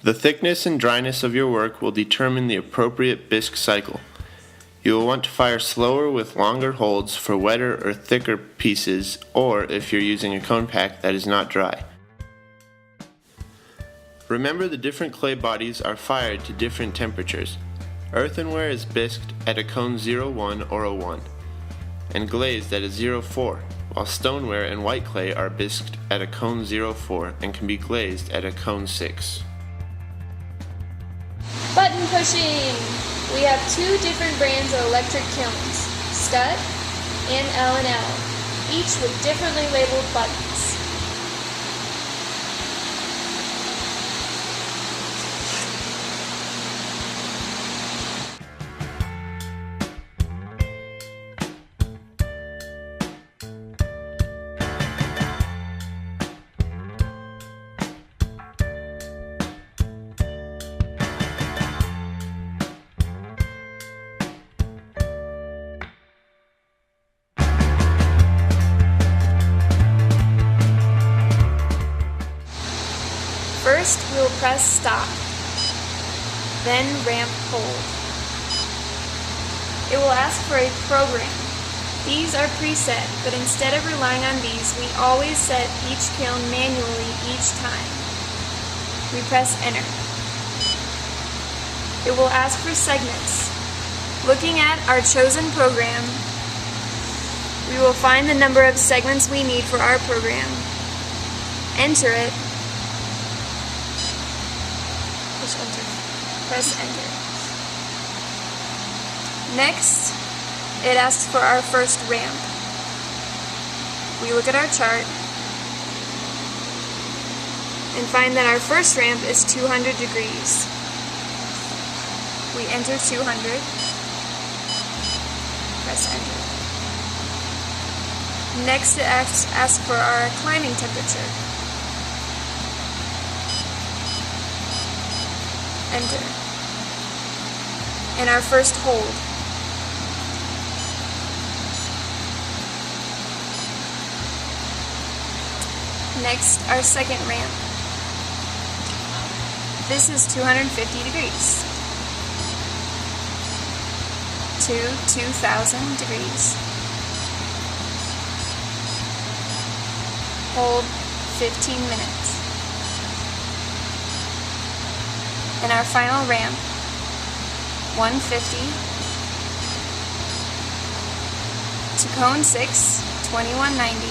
The thickness and dryness of your work will determine the appropriate bisque cycle. You will want to fire slower with longer holds for wetter or thicker pieces, or if you're using a cone pack that is not dry. Remember, the different clay bodies are fired to different temperatures. Earthenware is bisqued at a cone 01 or 01, and glazed at a 04, while stoneware and white clay are bisqued at a cone 04 and can be glazed at a cone 6. Button pushing! We have two different brands of electric kilns, Scud and L&L, each with differently labeled buttons. First, we will press stop, then ramp hold. It will ask for a program. These are preset, but instead of relying on these, we always set each kiln manually each time. We press enter. It will ask for segments. Looking at our chosen program, we will find the number of segments we need for our program. Enter it. Press enter. Next, it asks for our first ramp. We look at our chart and find that our first ramp is 200 degrees. We enter 200. Press enter. Next, it asks for our climbing temperature. Enter. And our first hold. Next, our second ramp. This is 250 degrees to 2000 degrees. Hold 15 minutes. And our final ramp, 150 to cone 6, 2190.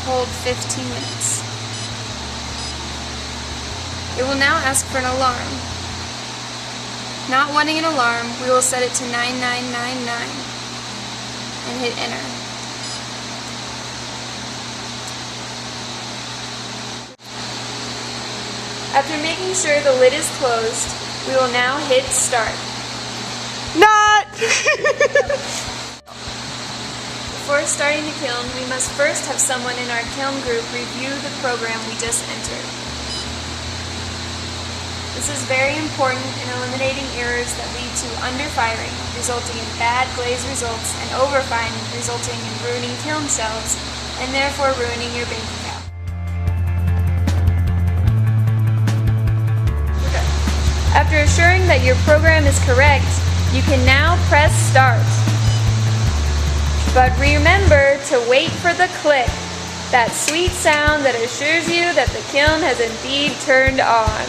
Hold 15 minutes. It will now ask for an alarm. Not wanting an alarm, we will set it to 9999 and hit enter. After making sure the lid is closed, we will now hit start. Not! Before starting the kiln, we must first have someone in our kiln group review the program we just entered. This is very important in eliminating errors that lead to underfiring, resulting in bad glaze results, and overfiring, resulting in ruining kiln shelves, and therefore ruining your bank account. After assuring that your program is correct, you can now press start. But remember to wait for the click, that sweet sound that assures you that the kiln has indeed turned on.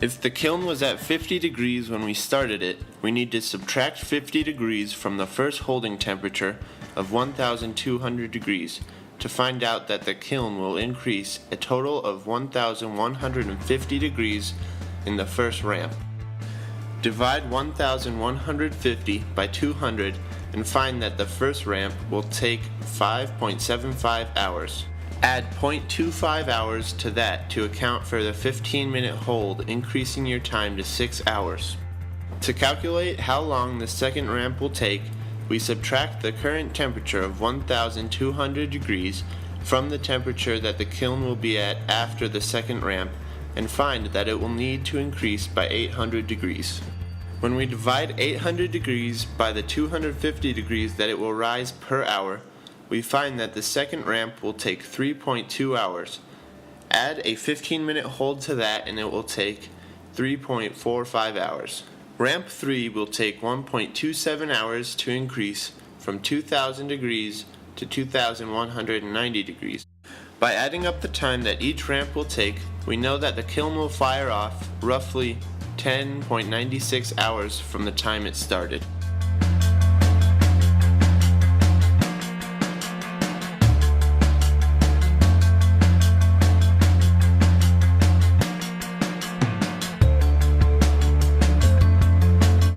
If the kiln was at 50 degrees when we started it, we need to subtract 50 degrees from the first holding temperature of 1200 degrees to find out that the kiln will increase a total of 1150 degrees in the first ramp. Divide 1150 by 200 and find that the first ramp will take 5.75 hours. Add 0.25 hours to that to account for the 15-minute hold, increasing your time to 6 hours. To calculate how long the second ramp will take, we subtract the current temperature of 1200 degrees from the temperature that the kiln will be at after the second ramp and find that it will need to increase by 800 degrees. When we divide 800 degrees by the 250 degrees that it will rise per hour, we find that the second ramp will take 3.2 hours. Add a 15-minute hold to that and it will take 3.45 hours. Ramp 3 will take 1.27 hours to increase from 2000 degrees to 2190 degrees. By adding up the time that each ramp will take, we know that the kiln will fire off roughly 10.96 hours from the time it started.